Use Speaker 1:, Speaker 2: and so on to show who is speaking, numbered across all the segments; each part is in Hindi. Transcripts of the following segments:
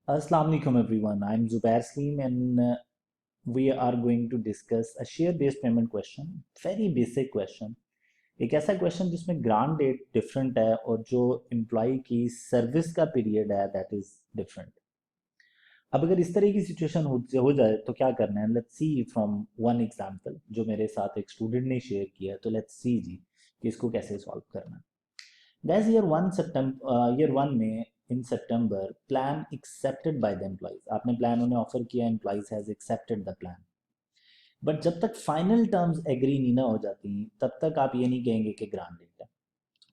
Speaker 1: Assalamu alaikum everyone. I'm Zubair Slim and we are going to discuss a share-based payment question. Very basic question. एक ऐसा क्वेश्चन जिसमें ग्रांट डेट डिफरेंट है और जो एम्प्लॉय की सर्विस का पीरियड है दैट इज डिफरेंट। अब अगर इस तरह की सिचुएशन हो जाए तो क्या करना है, let's see from one example जो मेरे साथ एक स्टूडेंट ने शेयर किया। तो लेट्स सी जी कि इसको कैसे सॉल्व करना है। Guys, year 1 में in September plan accepted by the employees. आपने प्लान उन्हें ऑफर किया, employees has accepted the plan, but जब तक फाइनल टर्म्स एग्री नहीं ना हो जाती तब तक आप ये नहीं कहेंगे कि ग्रांट डेट है।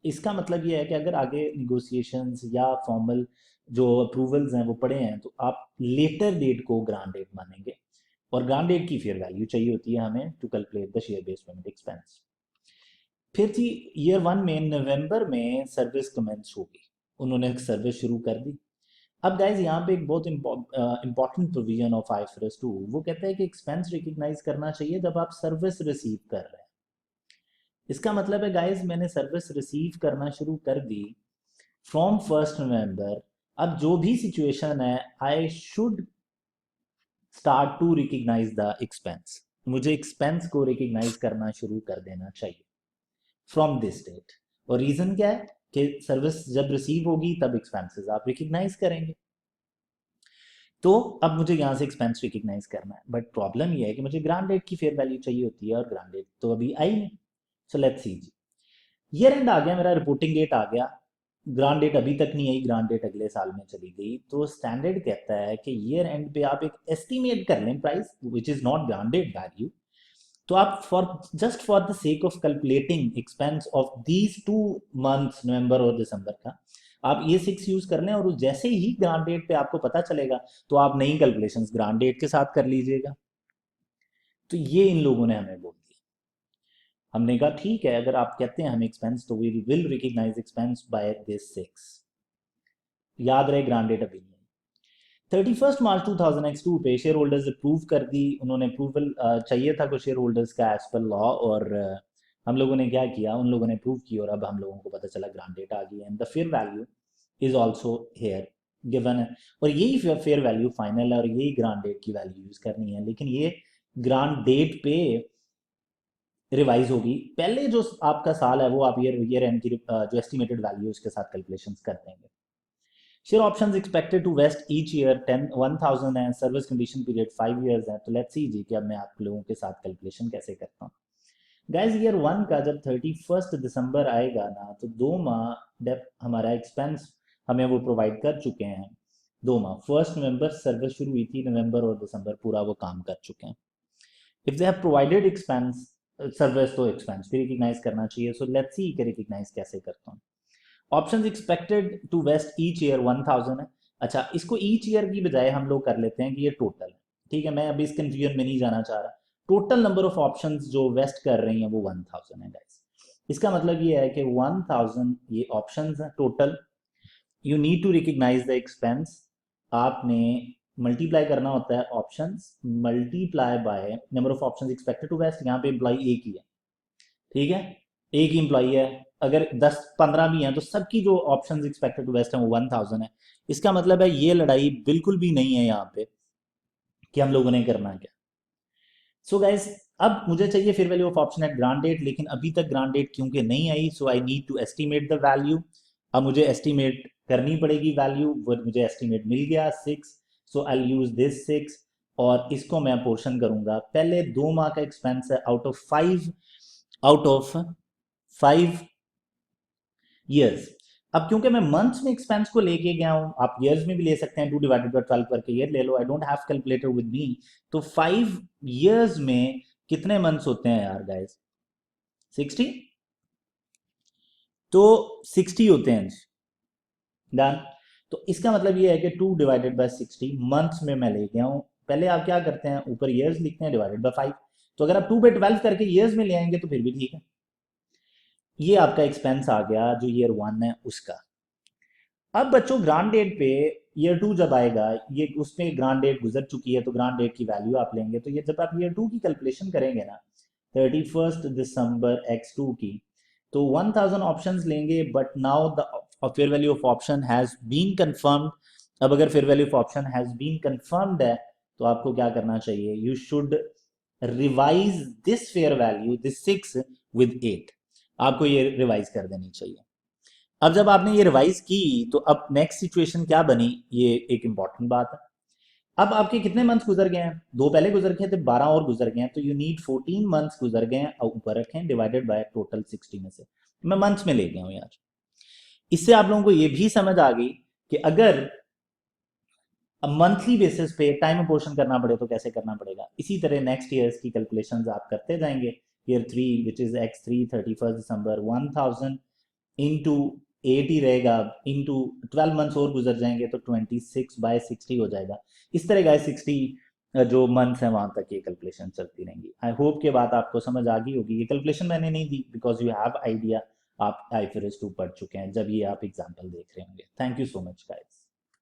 Speaker 1: इसका मतलब ये है कि अगर आगे निगोशिएशंस या फॉर्मल जो अप्रूवल्स हैं वो पड़े हैं तो आप लेटर डेट को ग्रांट डेट मानेंगे, और ग्रांट डेट की फेयर वैल्यू चाहिए होती है हमें to calculate the share based payment expense. फिर थी year 1 में नवंबर में सर्विस कमेंस होगी, उन्होंने सर्विस शुरू कर दी। अब गाइज यहाँ पे एक बहुत इंपॉर्टेंट प्रोविजन ऑफ IFRS 2 वो कहता है कि एक्सपेंस रिकग्नाइज करना चाहिए जब आप सर्विस रिसीव कर रहे हैं। इसका मतलब है गाइज मैंने सर्विस रिसीव करना शुरू कर दी फ्रॉम 1 नवंबर। अब जो भी सिचुएशन है I should start to recognise the expense, मुझे एक्सपेंस को रिकग्नाइज करना शुरू कर देना चाहिए फ्रॉम दिस डेट। और रीजन क्या है कि सर्विस जब रिसीव होगी तब एक्सपेंसेस आप रिकग्नाइज करेंगे। तो अब मुझे यहाँ से एक्सपेंस रिकग्नाइज करना है, बट प्रॉब्लम ये है कि मुझे ग्रांट डेट की फेयर वैल्यू चाहिए होती है और ग्रांट डेट तो अभी आई नहीं। सो लेट्स सी जी, ईयर एंड आ गया, मेरा रिपोर्टिंग डेट आ गया, ग्रांट डेट अभी तक नहीं आई, ग्रांट डेट अगले साल में चली गई। तो स्टैंडर्ड कहता है कि ईयर एंड पे आप एक एस्टिमेट कर लें price which is not grant date value. तो आप for the sake of calculating expense of these 2 months नवंबर और दिसंबर का आप ये 6 यूज कर लें, और जैसे ही ग्रांट डेट पे आपको पता चलेगा तो आप नई कैलकुलेशंस ग्रांट डेट के साथ कर लीजिएगा। तो ये इन लोगों ने हमें बोल दिया। हमने कहा ठीक है, अगर आप कहते हैं हमें एक्सपेंस तो we will recognise expense by this 6। याद रहे ग्रांट डेट अभी नहीं। 31 मार्च 2002 पे शेयर होल्डर्स अप्रूव कर दी, उन्होंने अप्रूवल चाहिए था कुछ शेयर होल्डर्स का एज पर लॉ, और हम लोगों ने क्या किया, उन लोगों ने अप्रूव की और अब हम लोगों को पता चला ग्रांट डेट आ गई and the fair value is also here given है। और यही फेयर वैल्यू फाइनल है और यही ग्रांट डेट की वैल्यू यूज करनी है, लेकिन ये ग्रांट डेट पे रिवाइज होगी। पहले जो आपका साल है वो आप ईयर एंड की जो एस्टिमेटेड वैल्यू उसके साथ कैलकुलेशंस कर देंगे। Share options expected to vest each year 1000 है, सर्विस कंडीशन पीरियड 5 इयर्स है। तो लेट्स सी जी कि अब मैं आप लोगों के साथ कैलकुलेशन कैसे करता हूँ। गाइस ईयर 1 का जब 31 दिसंबर आएगा ना तो 2 माह डेप हमारा एक्सपेंस हमें वो प्रोवाइड कर चुके हैं। 2 माह 1 नवंबर सर्विस शुरू हुई थी, नवंबर और दिसंबर पूरा वो काम कर चुके हैं। If they have provided expense service तो एक्सपेंस भी रिकग्नाइज करना चाहिए। सो लेट्स सी कि रिकग्नाइज कैसे करता हूँ। Option expected to vest each year 1000 है। अच्छा, इसको ईच ईयर की बजाय हम लोग कर लेते हैं कि ये टोटल है। ठीक है, मैं अभी इस कंफ्यूजन में नहीं जाना चाह रहा। टोटल नंबर ऑफ ऑप्शंस जो वेस्ट कर रही हैं वो 1000 है गाइस। इसका मतलब ये है कि 1000 ये ऑप्शंस हैं total. You need to recognise the expense. आपने मल्टीप्लाई करना होता है options multiply by number of options expected to vest. यहाँ पे एम्प्लॉय एक ही है, ठीक है, एक ही एम्प्लॉई है। अगर 10-15 भी हैं तो सबकी जो ऑप्शंस एक्सपेक्टेड टू वेस्ट है वो 1000 है। इसका मतलब है ये लड़ाई बिल्कुल भी नहीं है यहाँ पे कि हम लोगों ने करना क्या। सो गाइस, अब मुझे चाहिए फिर value of option at grant date, लेकिन अभी तक ग्रांट डेट क्योंकि नहीं आई so I need to estimate the value. अब मुझे एस्टिमेट करनी पड़ेगी वैल्यू, वो मुझे एस्टिमेट मिल गया 6। सो आई यूज दिस 6 और इसको मैं पोर्शन करूंगा। पहले 2 माह का एक्सपेंस है आउट ऑफ 5 ईयर्स। अब क्योंकि मैं मंथ्स में एक्सपेंस को लेके गया हूं, आप ईयर्स में भी ले सकते हैं, 2/12 करके ईयर ले लो, I don't have calculator with me. तो 5 ईयर्स में कितने मंथ्स होते हैं यार गाइस? 60। तो 60 होते हैं डन। तो इसका मतलब ये है कि 2/60 मंथ्स में मैं ले गया हूं। पहले आप क्या करते हैं, ऊपर ईयर्स लिखते हैं डिवाइडेड बाय 5। तो अगर आप 2/12 करके ईयर्स में ले आएंगे तो फिर भी ठीक है। ये आपका एक्सपेंस आ गया जो ईयर 1 है उसका। अब बच्चों ग्रांट डेट पे ईयर 2 जब आएगा, ये उसमें ग्रांट डेट गुजर चुकी है तो ग्रांट डेट की वैल्यू आप लेंगे। तो ये जब आप ईयर 2 की कैलकुलेशन करेंगे ना 31 दिसंबर x2 की, तो 1000 ऑप्शंस लेंगे, but now the fair value of option has been confirmed अब अगर fair value of option has been confirmed है तो आपको क्या करना चाहिए, you should revise this fair value this 6 with 8, आपको ये रिवाइज कर देनी चाहिए। अब जब आपने ये रिवाइज की तो अब नेक्स्ट सिचुएशन क्या बनी, ये एक इंपॉर्टेंट बात है। अब आपके कितने मंथ्स गुजर गए हैं, 2 पहले गुजर गए थे, 12 और गुजर गए हैं, तो यू नीड 14 मंथ्स गुजर गए हैं, ऊपर रखें डिवाइडेड बाय टोटल 60 में से, मैं मंथ्स में ले गया हूं यार। इससे आप लोगों को ये भी समझ आ गई कि अगर मंथली बेसिस पे टाइम पोर्शन करना पड़े तो कैसे करना पड़ेगा। इसी तरह नेक्स्ट ईयर्स की कैलकुलेशंस आप करते जाएंगे। Year 3 which is X3 31 December 1000 into 8 ही रहेगा, इंटू 12 मंथ्स और गुजर जाएंगे तो 26/60 हो जाएगा। इस तरह का 60 जो मंथ्स हैं वहां तक ये कैलकुलेशन चलती रहेंगी। आई होप कि बात आपको समझ आ गई होगी। ये कैलकुलेशन मैंने नहीं दी बिकॉज यू हैव आइडिया, आप IFRS 2 पढ़ चुके हैं जब ये आप एग्जाम्पल देख रहे होंगे। Thank you so much guys.